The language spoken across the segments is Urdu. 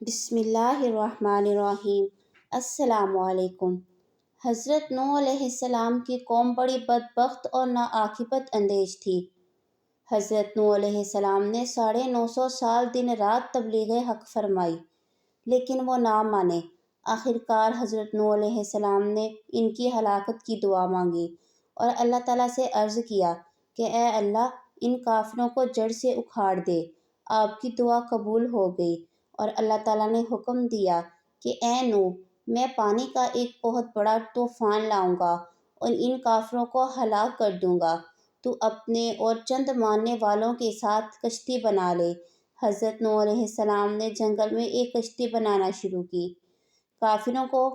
بسم اللہ الرحمن الرحیم۔ السلام علیکم۔ حضرت نوح علیہ السلام کی قوم بڑی بدبخت اور ناعاقبت اندیش تھی۔ حضرت نوح علیہ السلام نے 950 سال دن رات تبلیغ حق فرمائی، لیکن وہ نہ مانے۔ آخرکار حضرت نوح علیہ السلام نے ان کی ہلاکت کی دعا مانگی اور اللہ تعالیٰ سے عرض کیا کہ اے اللہ، ان کافروں کو جڑ سے اکھاڑ دے۔ آپ کی دعا قبول ہو گئی اور اللہ تعالیٰ نے حکم دیا کہ اے نوح، میں پانی کا ایک بہت بڑا طوفان لاؤں گا اور ان کافروں کو ہلاک کر دوں گا۔ تو اپنے اور چند ماننے والوں کے ساتھ کشتی بنا لے۔ حضرت نوح علیہ السلام نے جنگل میں ایک کشتی بنانا شروع کی۔ کافروں کو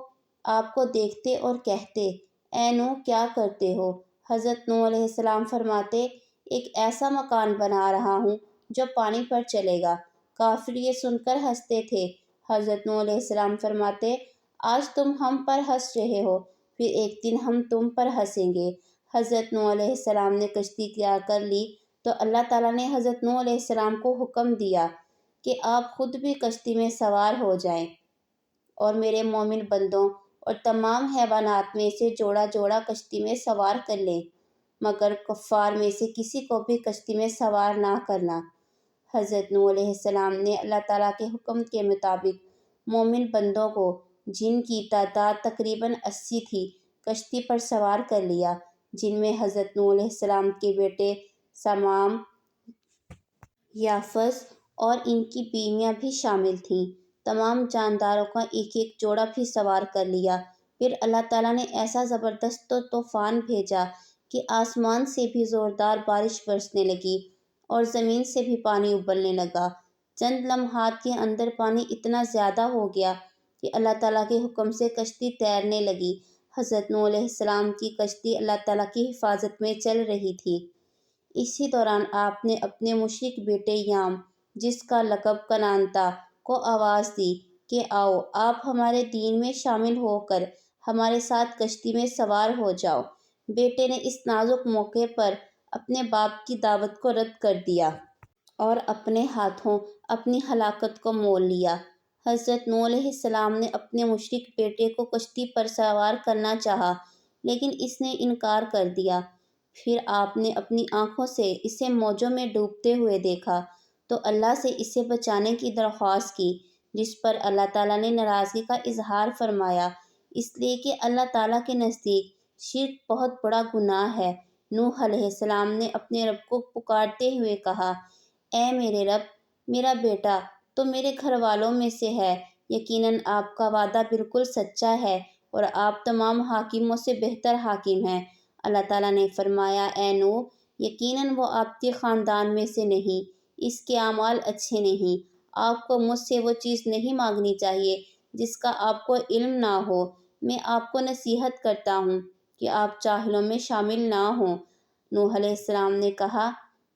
آپ کو دیکھتے اور کہتے، اے نوح، کیا کرتے ہو؟ حضرت نوح علیہ السلام فرماتے، ایک ایسا مکان بنا رہا ہوں جو پانی پر چلے گا۔ کافر یہ سن کر ہنستے تھے۔ حضرت نوح علیہ السلام فرماتے، آج تم ہم پر ہنس رہے ہو، پھر ایک دن ہم تم پر ہنسیں گے۔ حضرت نوح علیہ السلام نے کشتی تیار کر لی تو اللہ تعالیٰ نے حضرت نوح علیہ السلام کو حکم دیا کہ آپ خود بھی کشتی میں سوار ہو جائیں اور میرے مومن بندوں اور تمام حیوانات میں سے جوڑا جوڑا کشتی میں سوار کر لیں، مگر کفار میں سے کسی کو بھی کشتی میں سوار نہ کرنا۔ حضرت نوح علیہ السلام نے اللہ تعالیٰ کے حکم کے مطابق مومن بندوں کو، جن کی تعداد تقریباً 80 تھی، کشتی پر سوار کر لیا، جن میں حضرت نوح علیہ السلام کے بیٹے سام، یافس اور ان کی بیویاں بھی شامل تھیں۔ تمام جانداروں کا ایک ایک جوڑا بھی سوار کر لیا۔ پھر اللہ تعالیٰ نے ایسا زبردست طوفان بھیجا کہ آسمان سے بھی زوردار بارش برسنے لگی اور زمین سے بھی پانی ابلنے لگا۔ چند لمحات کے اندر پانی اتنا زیادہ ہو گیا کہ اللہ تعالیٰ کے حکم سے کشتی تیرنے لگی۔ حضرت نوح علیہ السلام کی کشتی اللہ تعالیٰ کی حفاظت میں چل رہی تھی۔ اسی دوران آپ نے اپنے مشرک بیٹے یام، جس کا لقب کنعان تھا، کو آواز دی کہ آؤ، آپ ہمارے دین میں شامل ہو کر ہمارے ساتھ کشتی میں سوار ہو جاؤ۔ بیٹے نے اس نازک موقع پر اپنے باپ کی دعوت کو رد کر دیا اور اپنے ہاتھوں اپنی ہلاکت کو مول لیا۔ حضرت نوح علیہ السلام نے اپنے مشرک بیٹے کو کشتی پر سوار کرنا چاہا، لیکن اس نے انکار کر دیا۔ پھر آپ نے اپنی آنکھوں سے اسے موجوں میں ڈوبتے ہوئے دیکھا تو اللہ سے اسے بچانے کی درخواست کی، جس پر اللہ تعالیٰ نے ناراضگی کا اظہار فرمایا، اس لیے کہ اللہ تعالیٰ کے نزدیک شرک بہت بڑا گناہ ہے۔ نوح علیہ السلام نے اپنے رب کو پکارتے ہوئے کہا، اے میرے رب، میرا بیٹا تو میرے گھر والوں میں سے ہے، یقیناً آپ کا وعدہ بالکل سچا ہے اور آپ تمام حاکموں سے بہتر حاکم ہیں۔ اللہ تعالیٰ نے فرمایا، اے نوح، یقیناً وہ آپ کے خاندان میں سے نہیں، اس کے اعمال اچھے نہیں۔ آپ کو مجھ سے وہ چیز نہیں مانگنی چاہیے جس کا آپ کو علم نہ ہو۔ میں آپ کو نصیحت کرتا ہوں کہ آپ جاہلوں میں شامل نہ ہوں۔ نوح علیہ السلام نے کہا،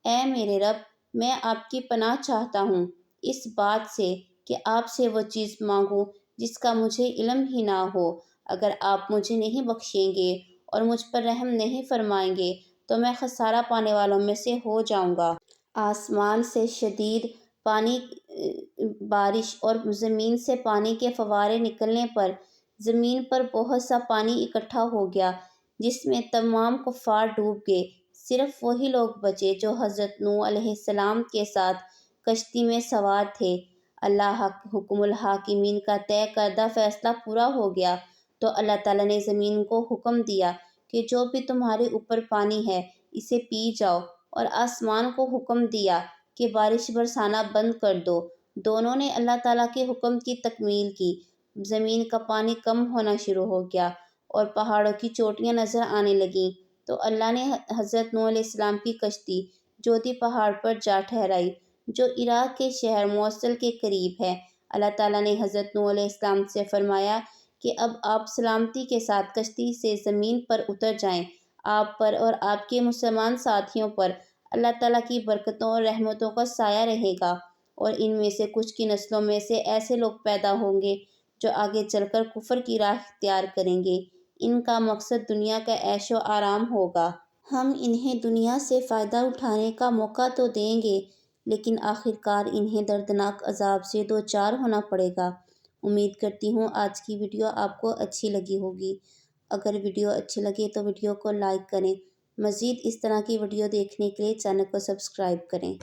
اے میرے رب، میں آپ کی پناہ چاہتا ہوں اس بات سے کہ آپ سے وہ چیز مانگوں جس کا مجھے علم ہی نہ ہو۔ اگر آپ مجھے نہیں بخشیں گے اور مجھ پر رحم نہیں فرمائیں گے تو میں خسارہ پانے والوں میں سے ہو جاؤں گا۔ آسمان سے شدید پانی بارش اور زمین سے پانی کے فوارے نکلنے پر زمین پر بہت سا پانی اکٹھا ہو گیا، جس میں تمام کفار ڈوب گئے۔ صرف وہی لوگ بچے جو حضرت نوح علیہ السلام کے ساتھ کشتی میں سوار تھے۔ اللہ حکم الحاکمین کا طے کردہ فیصلہ پورا ہو گیا تو اللہ تعالیٰ نے زمین کو حکم دیا کہ جو بھی تمہارے اوپر پانی ہے اسے پی جاؤ، اور آسمان کو حکم دیا کہ بارش برسانا بند کر دو۔ دونوں نے اللہ تعالیٰ کے حکم کی تکمیل کی۔ زمین کا پانی کم ہونا شروع ہو گیا اور پہاڑوں کی چوٹیاں نظر آنے لگیں تو اللہ نے حضرت نوح علیہ السلام کی کشتی جودی پہاڑ پر جا ٹھہرائی، جو عراق کے شہر موصل کے قریب ہے۔ اللہ تعالیٰ نے حضرت نوح علیہ السلام سے فرمایا کہ اب آپ سلامتی کے ساتھ کشتی سے زمین پر اتر جائیں۔ آپ پر اور آپ کے مسلمان ساتھیوں پر اللہ تعالیٰ کی برکتوں اور رحمتوں کا سایہ رہے گا، اور ان میں سے کچھ کی نسلوں میں سے ایسے لوگ پیدا ہوں گے جو آگے چل کر کفر کی راہ اختیار کریں گے۔ ان کا مقصد دنیا کا عیش و آرام ہوگا۔ ہم انہیں دنیا سے فائدہ اٹھانے کا موقع تو دیں گے، لیکن آخر کار انہیں دردناک عذاب سے دوچار ہونا پڑے گا۔ امید کرتی ہوں آج کی ویڈیو آپ کو اچھی لگی ہوگی۔ اگر ویڈیو اچھی لگے تو ویڈیو کو لائک کریں۔ مزید اس طرح کی ویڈیو دیکھنے کے لیے چینل کو سبسکرائب کریں۔